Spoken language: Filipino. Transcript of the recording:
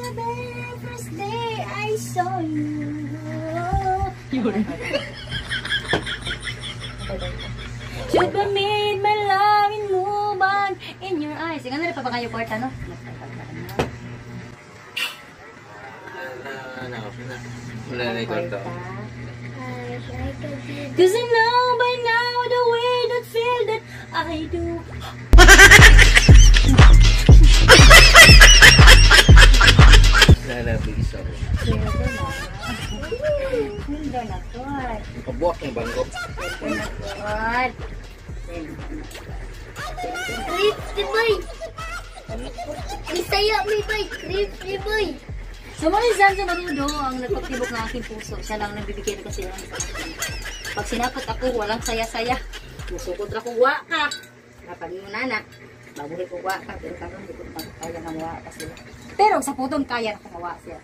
the very first day I saw you. Should be made my love and move on in your eyes. Sige, ano rin pa ba kayo kwarta, no? Wala na yung kwarta. Cause I know by now the way that feel that I do. Wala na yung isa. Hindi na to. Kabuak yung bangko. Crispy boy! Isaya may boy! Crispy boy! So, mga Zanzo Marudo ang nagpagtibok ng aking puso. Siya lang nagbibigay na kasi sa akin. Pag sinapot ako, walang saya-saya. Musukod na kong waka. Kapag yung nana, babuhay ko waka. Pero kapag hindi ko kaya na mawa pa sila. Pero sa putong kaya na kumawa siya.